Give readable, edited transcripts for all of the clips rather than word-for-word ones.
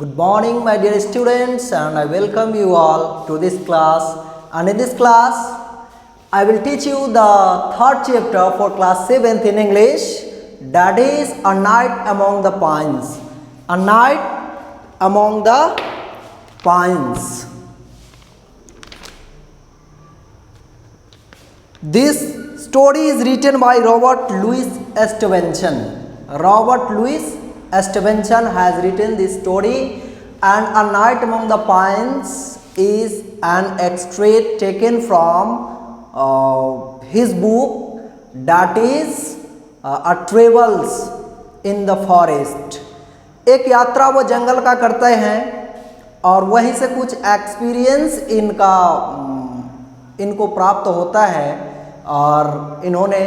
Good morning, my dear students, and I welcome you all to this class. And in this class, I will teach you the third chapter for class 7th in English. That is A Night Among the Pines. A Night Among the Pines. This story is written by Robert Louis Stevenson. Robert Louis Stevenson has written this story, and A Night Among the Pines is an extract taken from his book, that is A Travels in the Forest. एक यात्रा वो जंगल का करते हैं और वहीं से कुछ एक्सपीरियंस इनको प्राप्त होता है और इन्होंने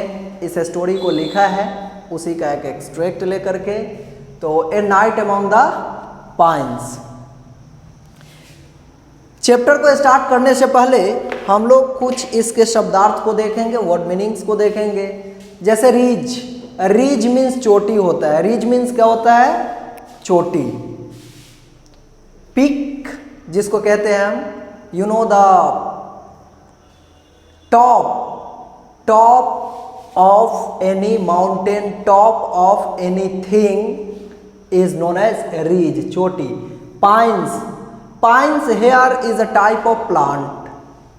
इस स्टोरी को लिखा है, उसी का एक एक्सट्रैक्ट लेकर के। तो a night among the pines chapter को स्टार्ट करने से पहले हम लोग कुछ इसके शब्दार्थ को देखेंगे, वर्ड मीनिंग्स को देखेंगे। जैसे रीज, रीज मीन्स चोटी होता है। रीज मीन्स क्या होता है? चोटी। पीक जिसको कहते हैं हम, you know the top of any mountain, top of anything is known as ridge, choti. Pines here is a type of plant,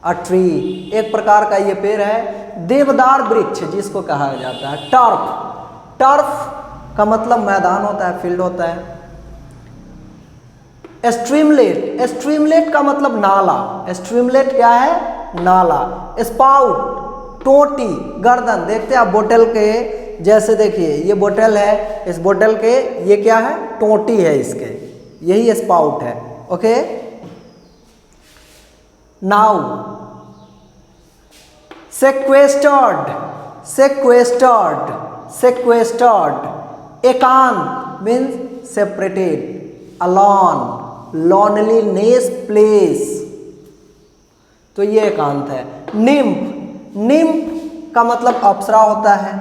a tree, एक प्रकार का ये पेड़ है। देवदार वृक्ष जिसको कहा जाता है। टर्फ का मतलब मैदान होता है, फील्ड होता है। स्ट्रीमलेट का मतलब नाला। स्ट्रीमलेट क्या है? नाला। स्पाउट टोटी, गर्दन। देखते हैं आप बोतल के, जैसे देखिए ये बोतल है, इस बोतल के ये क्या है? टोटी है इसके, यही स्पाउट है। ओके, नाउ सेक्वेस्टर्ड एकांत means separated, alone, loneliness place, तो ये एकांत है। निम्फ का मतलब अप्सरा होता है,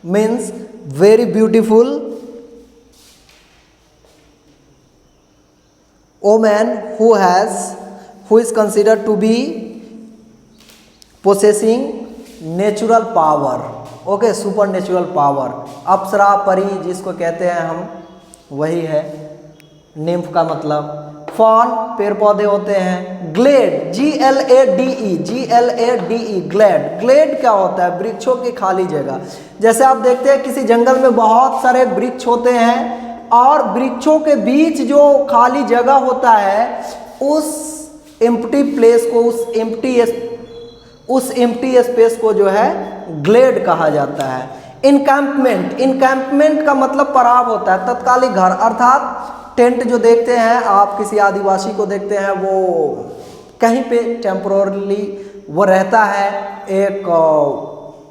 means very beautiful woman who is considered to be possessing natural power, okay, supernatural power। अप्सरा, परी जिसको कहते हैं हम, वही है निम्फ का मतलब। फॉन पेड़ पौधे होते हैं। ग्लेड, GLADE, ग्लेड क्या होता है? वृक्षों की खाली जगह। जैसे आप देखते हैं किसी जंगल में बहुत सारे वृक्ष होते हैं और वृक्षों के बीच जो खाली जगह होता है, उस एम्प्टी प्लेस को, उस एम्प्टी स्पेस को जो है ग्लेड कहा जाता है। इनकैंपमेंट का मतलब पड़ाव होता है, तत्कालिक घर, अर्थात टेंट जो देखते हैं आप, किसी आदिवासी को देखते हैं वो कहीं पे टेम्पोरली वो रहता है, एक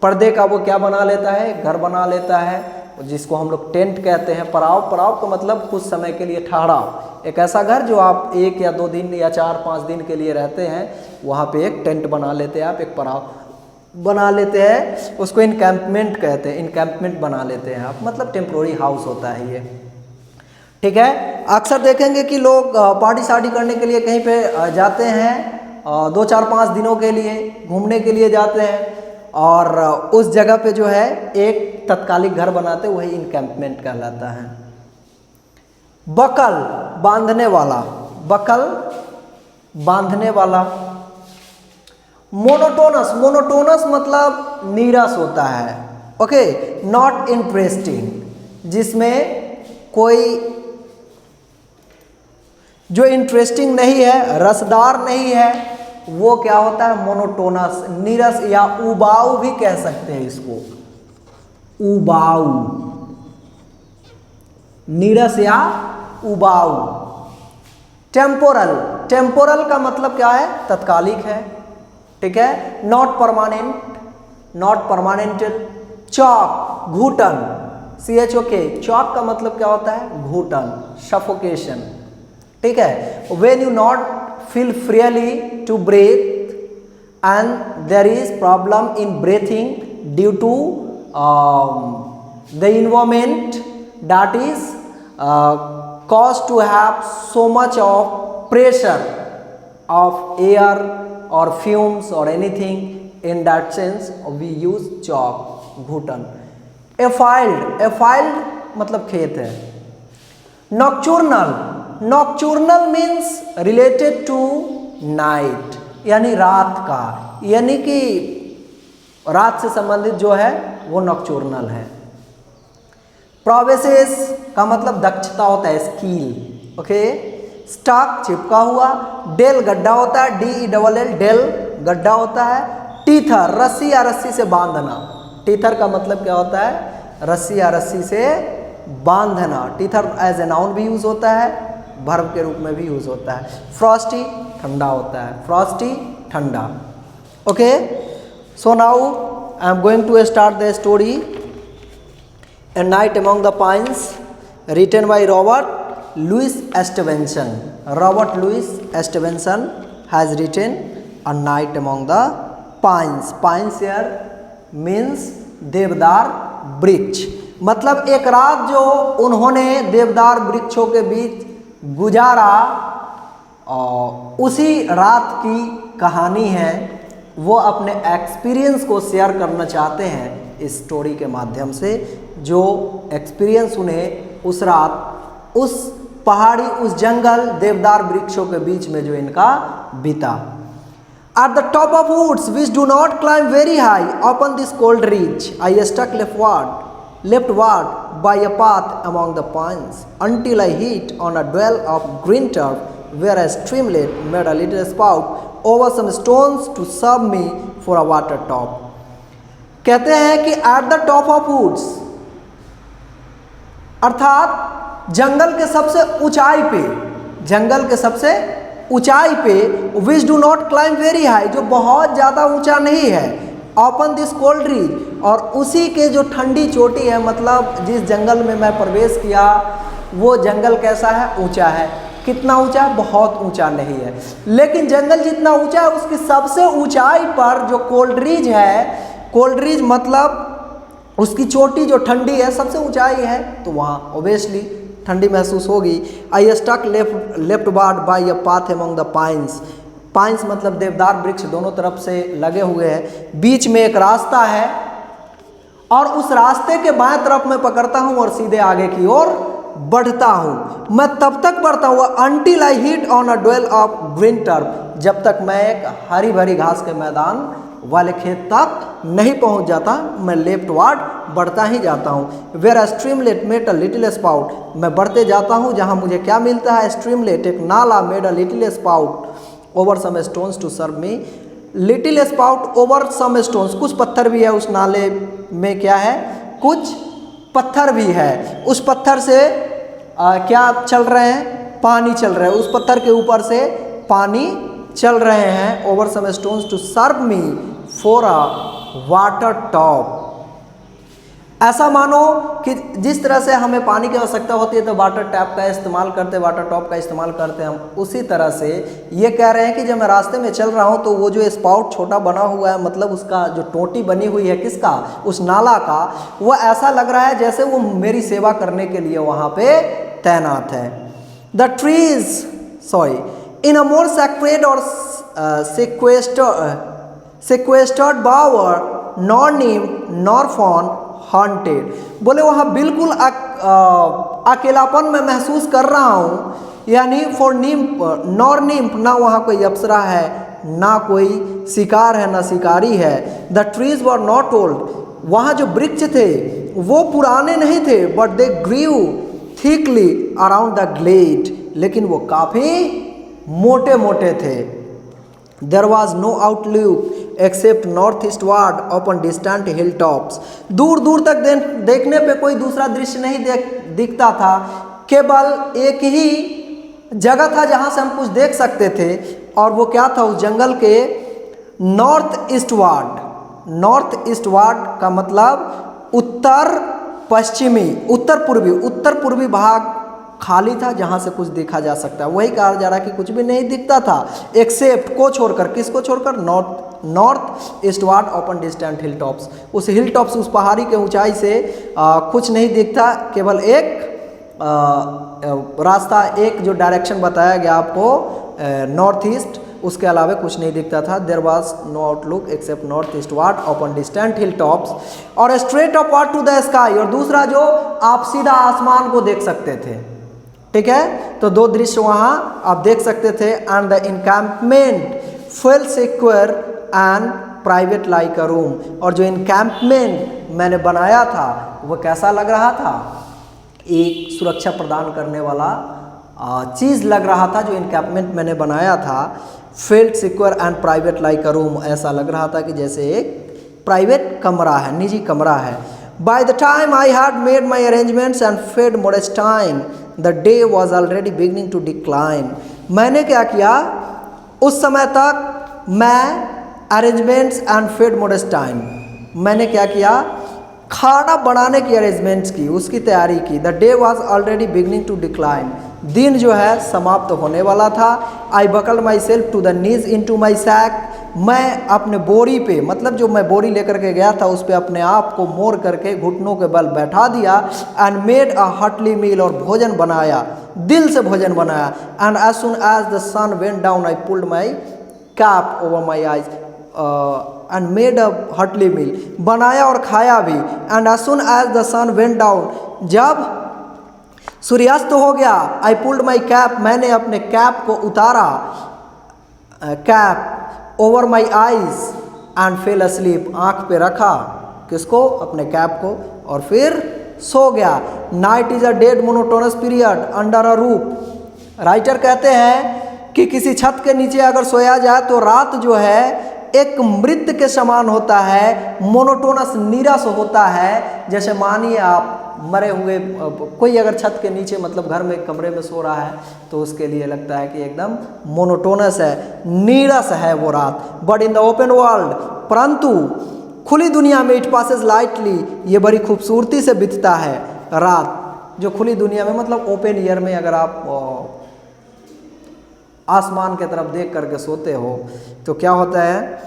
पर्दे का वो क्या बना लेता है? घर बना लेता है, जिसको हम लोग टेंट कहते हैं। पड़ाव का मतलब कुछ समय के लिए ठहराव, एक ऐसा घर जो आप 1 या 2 दिन या 4-5 दिन के लिए रहते हैं, वहाँ पे एक टेंट बना लेते हैं आप, एक पड़ाव बना लेते हैं, उसको इनकैंपमेंट कहते हैं। इनकैंपमेंट बना लेते हैं आप, मतलब टेम्पोररी हाउस होता है ये, ठीक है। अक्सर देखेंगे कि लोग पार्टी शार्टी करने के लिए कहीं पे जाते हैं, 2-4-5 दिनों के लिए घूमने के लिए जाते हैं, और उस जगह पे जो है एक तत्कालिक घर बनाते हैं, वही इनकैंपमेंट कहलाता है। बकल, बांधने वाला। मोनोटोनस मतलब नीरस होता है। ओके, नॉट इंटरेस्टिंग, जिसमें कोई जो इंटरेस्टिंग नहीं है, रसदार नहीं है, वो क्या होता है? मोनोटोनस, नीरस, या उबाऊ भी कह सकते हैं इसको, उबाऊ, नीरस या उबाऊ। टेम्पोरल का मतलब क्या है? तत्कालिक है, ठीक है। Not permanent. चॉक, घुटन, CHOK, चॉक का मतलब क्या होता है? घुटन, सफोकेशन, ठीक है। When you not feel freely to breathe and there is problem in breathing due to the environment that is cause to have so much of pressure of air or fumes or anything. In that sense we use chalk, घुटन. A field मतलब खेत है. Nocturnal means related to night, यानी रात का, यानी कि रात से संबंधित जो है वो नॉक्चूर्नल है. प्रोवेसेस का मतलब दक्षता होता है, स्किल. ओके. स्टक चिपका हुआ. डेल गड्ढा होता है, DELL डेल गड्ढा होता है. टीथर रस्सी या रस्सी से बांधना. टीथर का मतलब क्या होता है? रस्सी या रस्सी से बांधना. टीथर एज ए नाउन भी यूज होता है, वर्ब के रूप में भी यूज होता है. फ्रॉस्टी ठंडा होता है. फ्रॉस्टी ठंडा. Okay. So now I am going to start the story A Night Among the Pines, written by Robert Louis Stevenson. Robert Louis Stevenson has written A Night Among the Pines. Pines here means देवदार वृक्ष. मतलब एक रात जो उन्होंने देवदार वृक्षों के बीच गुजारा, और उसी रात की कहानी है. वो अपने एक्सपीरियंस को शेयर करना चाहते हैं इस स्टोरी के माध्यम से, जो एक्सपीरियंस उन्हें उस रात उस पहाड़ी, उस जंगल, देवदार वृक्षों के बीच में जो इनका बीता. At the top of woods which do not climb very high upon this cold ridge, I stuck leftward by a path among the pines until I hit on a dwell of green turf where a streamlet made a little spout over some stones to serve me for a water top. कहते हैं कि at the top of woods, अर्थात जंगल के सबसे ऊंचाई पे, जंगल के सबसे ऊंचाई पे, which do not climb very high, जो बहुत ज़्यादा ऊंचा नहीं है, ऑपन दिस कोल्ड रिज, और उसी के जो ठंडी चोटी है, मतलब जिस जंगल में मैं प्रवेश किया वो जंगल कैसा है? ऊंचा है. कितना ऊंचा? बहुत ऊंचा नहीं है, लेकिन जंगल जितना ऊंचा है उसकी सबसे ऊंचाई पर जो कोल्ड रिज है, कोल्ड रिज मतलब उसकी चोटी जो ठंडी है, सबसे ऊंचाई है, तो वहाँ ओबियसली ठंडी महसूस होगी. I stuck leftward by a path among the pines. Pines मतलब देवदार वृक्ष दोनों तरफ से लगे हुए हैं, बीच में एक रास्ता है, और उस रास्ते के बाएं तरफ मैं पकड़ता हूँ और सीधे आगे की ओर बढ़ता हूँ. मैं तब तक बढ़ता हूँ until I hit on a dwell of green turf, जब तक मैं एक हरी भरी घास के मैदान वाले खेत तक नहीं पहुंच जाता. मैं लेफ्टवार्ड बढ़ता ही जाता हूँ. Where a streamlet made a little spout, मैं बढ़ते जाता हूँ जहाँ मुझे क्या मिलता है? स्ट्रीमलेट, एक नाला. Made a little spout over some stones to serve me. Little spout over some stones, कुछ पत्थर भी है उस नाले में. क्या है? कुछ पत्थर भी है. उस पत्थर से क्या चल रहे हैं? पानी चल रहा है. उस पत्थर के ऊपर से पानी चल रहे हैं. Over some stones to serve me for a water top. ऐसा मानो कि जिस तरह से हमें पानी की आवश्यकता होती है तो वाटर टैप का इस्तेमाल करते, वाटर टॉप का इस्तेमाल करते हैं हम, उसी तरह से ये कह रहे हैं कि जब मैं रास्ते में चल रहा हूँ तो वो जो स्पाउट छोटा बना हुआ है, मतलब उसका जो टोटी बनी हुई है, किसका? उस नाला का, वो ऐसा लग रहा है जैसे वो मेरी सेवा करने के लिए वहाँ पे तैनात है. The trees in a more sacred और sequestered bower, nor nymph nor fawn haunted. बोले वहाँ बिल्कुल अकेलापन में महसूस कर रहा हूँ, यानी फॉर nymph नॉर nymph, ना वहाँ कोई अप्सरा है, ना कोई शिकार है, ना शिकारी है. The trees were not old, वहाँ जो वृक्ष थे वो पुराने नहीं थे, but they grew thickly around the glade, लेकिन वो काफ़ी मोटे मोटे थे. There was no outlook except north eastward upon distant hill tops. दूर दूर तक देखने पे कोई दूसरा दृश्य नहीं दिखता था, केवल एक ही जगह था जहाँ से हम कुछ देख सकते थे, और वो क्या था? उस जंगल के नॉर्थ ईस्टवार्ड. नॉर्थ ईस्टवार्ड का मतलब उत्तर पश्चिमी, उत्तर पूर्वी भाग खाली था जहाँ से कुछ देखा जा सकता है. वही कहा जा रहा है कि कुछ भी नहीं दिखता था, एक्सेप्ट को छोड़कर. किसको छोड़कर? North ईस्टवार्ड open distant hill tops. उस हिल टॉप्स, उस पहाड़ी के ऊंचाई से कुछ नहीं दिखता, केवल एक रास्ता, एक जो डायरेक्शन बताया गया आपको नॉर्थ ईस्ट, उसके अलावा कुछ नहीं दिखता था। There was no outlook except north eastward upon distant hill tops और straight upward to the sky, और दूसरा जो आप सीधा आसमान को देख सकते थे। ठीक है, तो दो दृश्य वहाँ आप देख सकते थे। And the encampment well secure and private like a room, और जो इनकैम्पमेंट मैंने बनाया था वो कैसा लग रहा था, एक सुरक्षा प्रदान करने वाला चीज़ लग रहा था। जो इनकैम्पमेंट मैंने बनाया था felt secure and private like a room, ऐसा लग रहा था कि जैसे एक प्राइवेट कमरा है, निजी कमरा है। By the time I had made my arrangements and fed Modestine the day was already beginning to decline. मैंने क्या किया, उस समय तक मैं अरेंजमेंट्स एंड फेड मोडेस्टाइन, मैंने क्या किया, खाना बनाने की अरेंजमेंट्स की, उसकी तैयारी की। The day was already beginning to decline, दिन जो है समाप्त होने वाला था। I buckle myself to the knees into my sack, मैं अपने बोरी पे, मतलब जो मैं बोरी लेकर के गया था उस पे अपने आप को मोड़ करके घुटनों के बल बैठा दिया। एंड मेड अ हटली मील, और भोजन बनाया, दिल से भोजन बनाया। And as soon as the sun went down I pulled my cap over my eyes and made a हटली मील, बनाया और खाया भी। And as soon as the sun went down, जब सूर्यास्त हो गया, आई पुल्ड माई कैप, मैंने अपने कैप को उतारा, cap over my eyes and fail asleep, आँख पे रखा, किसको, अपने कैप को, और फिर सो गया। Night is a dead monotonous period under a roof, writer कहते हैं कि किसी छत के नीचे अगर सोया जाए तो रात जो है एक मृत के समान होता है, मोनोटोनस, नीरस होता है। जैसे मानिए आप मरे हुए, कोई अगर छत के नीचे मतलब घर में कमरे में सो रहा है तो उसके लिए लगता है कि एकदम मोनोटोनस है, नीरस है वो रात। But in the open world, परंतु खुली दुनिया में, इट पासेस लाइटली, ये बड़ी खूबसूरती से बीतता है रात। जो खुली दुनिया में मतलब ओपन एयर में अगर आप आसमान की तरफ देख करके सोते हो तो क्या होता है,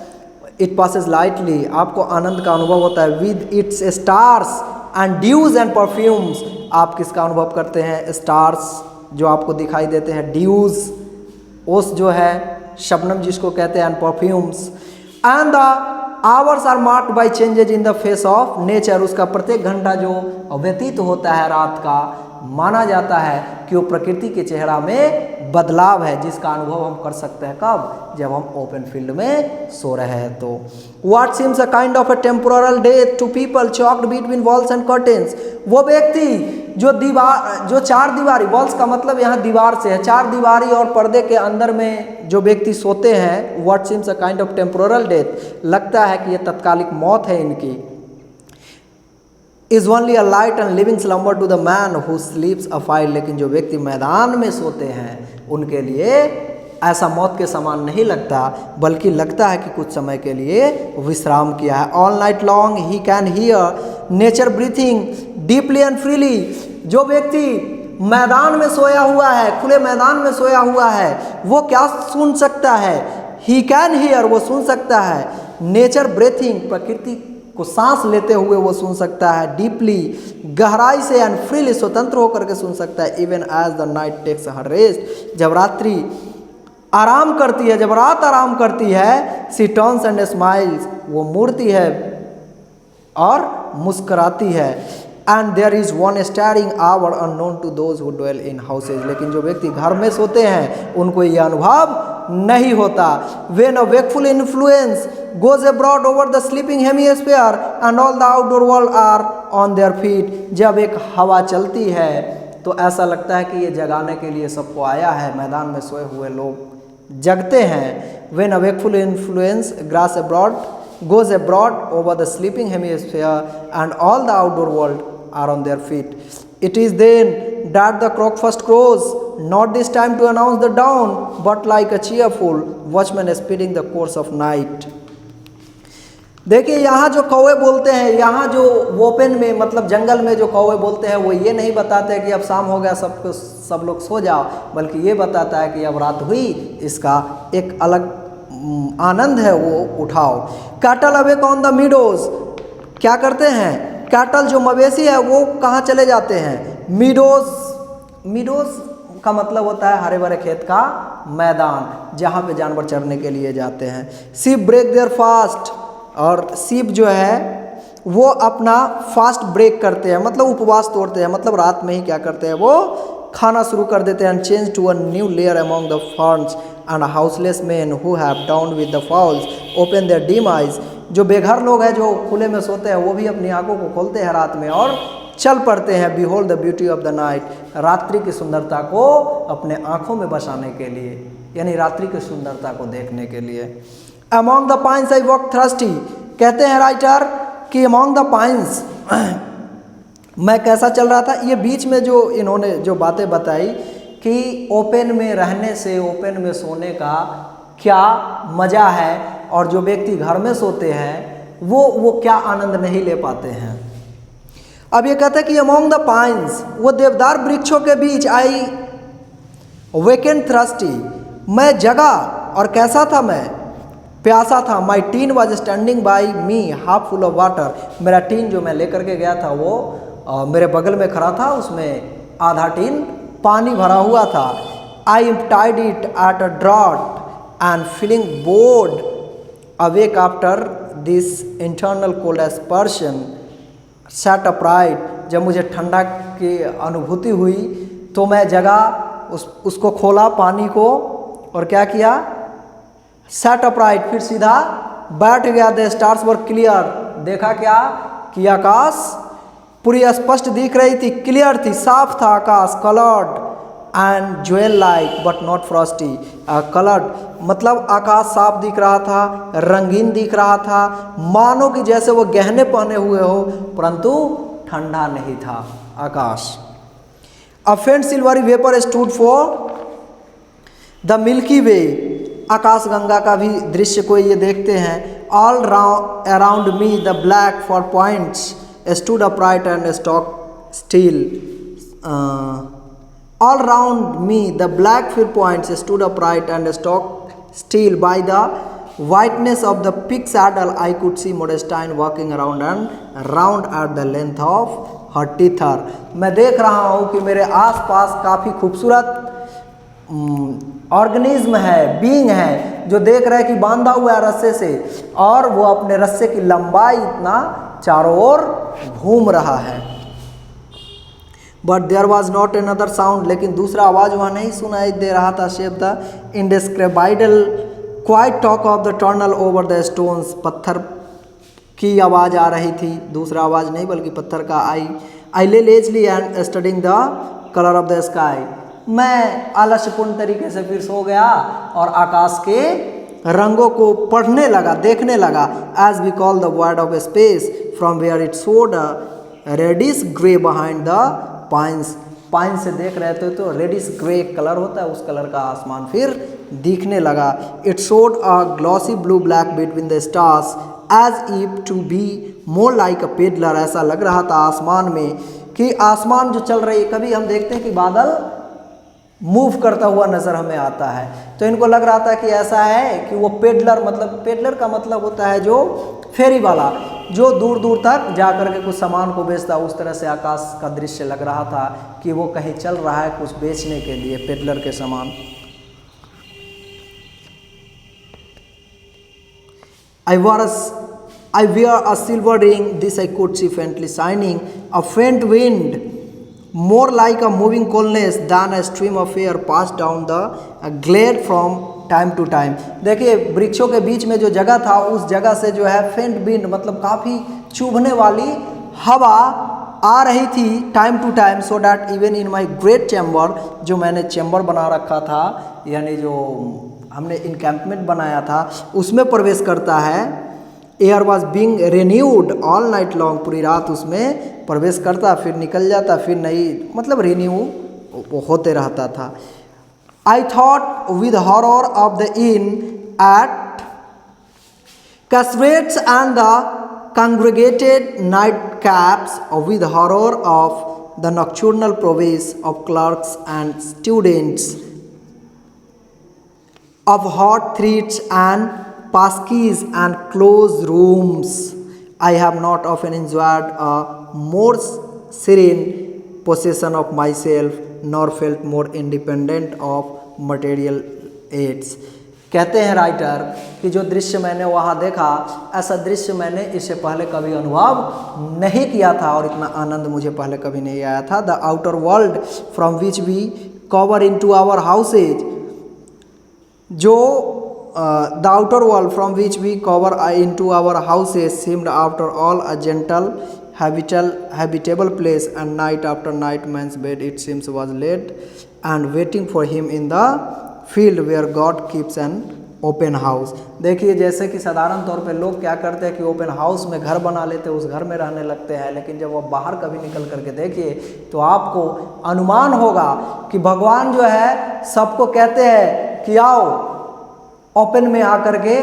इट पासेस लाइटली, आपको आनंद का अनुभव होता है। With its stars and dews and perfumes, आप किसका अनुभव करते हैं, स्टार्स जो आपको दिखाई देते हैं, ड्यूज, ओस जो है शबनम जिसको कहते हैं, and perfumes. And the hours are marked by changes in the face of nature, उसका प्रत्येक घंटा जो व्यतीत होता है रात का, माना जाता है कि वो प्रकृति के चेहरा में बदलाव है, जिसका अनुभव हम कर सकते हैं कब, जब हम ओपन फील्ड में सो रहे हैं। तो what seems a kind of a temporal death to people choked between walls and curtains, वो व्यक्ति जो दीवार, जो चार दीवारी, वॉल्स का मतलब यहाँ दीवार से है, चार दीवारी और पर्दे के अंदर में जो व्यक्ति सोते हैं, what seems a kind of temporal death, लगता है कि ये तत्कालिक मौत है इनकी। Is only a light and living slumber to the man who sleeps a file, लेकिन जो व्यक्ति मैदान में सोते हैं उनके लिए ऐसा मौत के समान नहीं लगता, बल्कि लगता है कि कुछ समय के लिए विश्राम किया है। All night long he can hear nature breathing deeply and freely, जो व्यक्ति मैदान में सोया हुआ है, खुले मैदान में सोया हुआ है, वो क्या सुन सकता है, ही कैन हियर, वो सुन सकता है, नेचर ब्रीथिंग, प्रकृति को सांस लेते हुए वो सुन सकता है, डीपली, गहराई से, एंड फ्रीली, स्वतंत्र होकर के सुन सकता है। Even as the night takes her rest, जब रात्रि आराम करती है, जब रात आराम करती है, सी टर्न्स एंड स्माइल्स, वो मुड़ती है और मुस्कुराती है। And there is one staring hour unknown to those who dwell in houses, लेकिन जो व्यक्ति घर में सोते हैं उनको ये अनुभव नहीं होता। When a wakeful influence goes abroad over the sleeping hemisphere and all the outdoor world are on their feet, जब एक हवा चलती है तो ऐसा लगता है कि ये जगाने के लिए सबको आया है, मैदान में सोए हुए लोग जगते हैं। When a wakeful influence goes abroad over the sleeping hemisphere and all the outdoor world are on their feet, it is then that the cock first crows, not this time to announce the dawn, but like a cheerful watchman speeding the course of night। देखिए यहाँ जो कौवे बोलते हैं, यहाँ जो open में मतलब जंगल में जो कौवे बोलते हैं, वो ये नहीं बताते हैं कि अब शाम हो गया सब लोग सो जाओ, बल्कि ये बताता है कि अब रात हुई, इसका एक अलग आनंद है, वो उठाओ। Cattle awake on the meadows, क्या करते हैं कैटल जो मवेशी है वो कहाँ चले जाते हैं, मीडोज मीडोज का मतलब होता है हरे भरे खेत का मैदान, जहाँ पे जानवर चरने के लिए जाते हैं। शीप ब्रेक देयर फास्ट, और शीप जो है वो अपना फास्ट ब्रेक करते हैं, मतलब उपवास तोड़ते हैं, मतलब रात में ही क्या करते हैं, वो खाना शुरू कर देते हैं। Change to a new layer among the ferns and houseless man who have down with the fowls open their dim eyes. जो बेघर लोग हैं जो खुले में सोते हैं वो भी अपनी आंखों को खोलते हैं रात में और चल पड़ते हैं। Behold the beauty of the night, रात्रि की सुंदरता को अपने आंखों में बसाने के लिए, यानी रात्रि की सुंदरता को देखने के लिए। Among the pines I walk thirsty, कहते हैं राइटर कि अमॉन्ग द पाइन्स मैं कैसा चल रहा था। ये बीच में जो इन्होंने जो बातें बताई कि ओपन में रहने से, ओपन में सोने का क्या मज़ा है, और जो व्यक्ति घर में सोते हैं वो क्या आनंद नहीं ले पाते हैं। अब ये कहते हैं कि अमॉन्ग द पाइन्स, वो देवदार वृक्षों के बीच आई वेकेंड थ्रस्टी, मैं जगा और कैसा था, मैं प्यासा था। My tin was standing by me half full of water, मेरा टीन जो मैं लेकर के गया था वो मेरे बगल में खड़ा था, उसमें आधा टीन पानी भरा हुआ था। I tied it at a draught and feeling broad awake after this internal cold aspersion sat upright, जब मुझे ठंडा की अनुभूति हुई तो मैं जगा, उसको खोला पानी को और क्या किया, सेट अपराइट, फिर सीधा बैठ गया। द स्टार्स वर क्लियर, देखा क्या कि आकाश पूरी स्पष्ट दिख रही थी, क्लियर थी, साफ था आकाश। Coloured and jewel like but not frosty, coloured मतलब आकाश साफ दिख रहा था, रंगीन दिख रहा था, मानो कि जैसे वो गहने पहने हुए हो, परंतु ठंडा नहीं था आकाश। A faint silvery vapour stood for the Milky Way, आकाश गंगा का भी दृश्य को ये देखते हैं। All around me the black fir points stood upright and stock still, all round me the black fir points stood upright and stock still. By the whiteness of the pig saddle I could see Modestine walking around and round at the length of her teether. मैं देख रहा हूँ कि मेरे आसपास काफ़ी खूबसूरत organism है, बीइंग है, जो देख रहा है कि बांधा हुआ है रस्से से, और वो अपने रस्से की लंबाई इतना चारों ओर घूम रहा है। But there was not another sound, लेकिन दूसरा आवाज़ वहाँ नहीं सुनाई दे रहा था। Shape the indescribable quiet talk of the runnel over the stones, पत्थर की आवाज़ आ रही थी, दूसरा आवाज़ नहीं बल्कि पत्थर का। आई ले Leslie and studying the colour of the sky, मैं आलस्यपूर्ण तरीके से फिर सो गया और आकाश के रंगों को पढ़ने लगा, देखने लगा। As we call the word of space from where it showed reddish grey behind the pines, pine से देख रहे थे तो रेडिश ग्रे कलर होता है, उस कलर का आसमान फिर दिखने लगा। It showed a glossy blue black between the stars as if to be more like a pedlar, ऐसा लग रहा था आसमान में कि आसमान जो चल रही है, कभी हम देखते हैं कि बादल मूव करता हुआ नज़र हमें आता है, तो इनको लग रहा था कि ऐसा है कि वो पेडलर, मतलब पेडलर का मतलब होता है जो फेरी वाला, जो दूर दूर तक जा कर के कुछ सामान को बेचता, उस तरह से आकाश का दृश्य लग रहा था कि वो कहीं चल रहा है कुछ बेचने के लिए, पेडलर के सामान। I wear a silver ring, this I could see faintly shining, a faint wind, more like a moving coolness than a stream of air passed down the glade from time to time। देखिए वृक्षों के बीच में जो जगह था, उस जगह से जो है फेंट विंड मतलब काफ़ी चुभने वाली हवा आ रही थी time to time, so that even in my great chamber, जो मैंने चैम्बर बना रखा था, यानी जो हमने इनकैम्पमेंट बनाया था, उसमें प्रवेश करता है। Air was being renewed all night long, पूरी रात उसमें प्रवेश करता, फिर निकल जाता, फिर नई मतलब रिन्यू होते रहता था। I thought with horror of the inn at Casrates and the congregated nightcaps, with horror of the nocturnal prowess of clerks and students, of hot threats and paskeys and closed rooms. I have not often enjoyed a more serene possession of myself nor felt more independent of material aids। कहते हैं writer कि जो दृश्य मैंने वहाँ देखा, ऐसा दृश्य मैंने इससे पहले कभी अनुभव नहीं किया था और इतना आनंद मुझे पहले कभी नहीं आया था। The outer world from which we cower into our houses, जो the outer world from which we cower into our houses seemed after all a gentle habitable place, and night after night man's bed it seems was laid and waiting for him in the field where God keeps an open house। देखिए जैसे कि साधारण तौर पे लोग क्या करते हैं कि ओपन हाउस में घर बना लेते हैं, उस घर में रहने लगते हैं, लेकिन जब वो बाहर कभी निकल करके देखिए तो आपको अनुमान होगा कि भगवान जो है सबको कहते हैं कि आओ ओपन में आकर के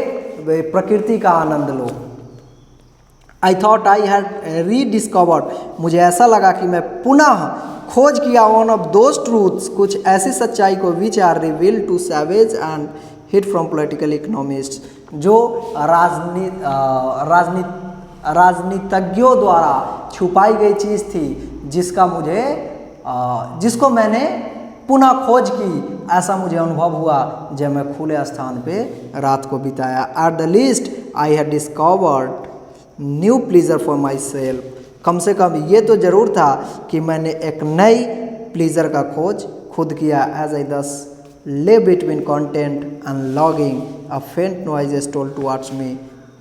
प्रकृति का आनंद लो। I thought I had rediscovered, मुझे ऐसा लगा कि मैं पुनः खोज किया वन ऑफ दोज ट्रूथ्स, कुछ ऐसी सच्चाई को which are revealed to savage and hit from political economist, जो राजनीतिज्ञों द्वारा छुपाई गई चीज़ थी, जिसको मैंने पुनः खोज की, ऐसा मुझे अनुभव हुआ जब मैं खुले स्थान पे रात को बिताया। At the least I had discovered new pleasure for myself, कम से कम ये तो ज़रूर था कि मैंने एक नई प्लीजर का खोज खुद किया। एज आई दस ले बिटवीन कॉन्टेंट एंड लॉगिंग अ फेंट noise told towards me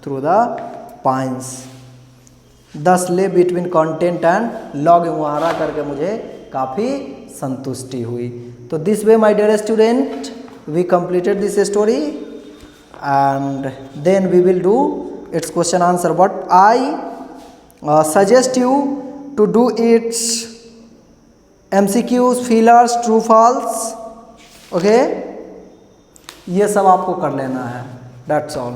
through the pines. दस ले बिटवीन कॉन्टेंट एंड लॉगिंग, वहाँ रह करके मुझे काफ़ी संतुष्टि हुई। तो this way my dear student we completed this story and then we will do its question answer, but I suggest you to do its MCQs, fillers, true false, okay, ये सब आपको कर लेना है, that's all।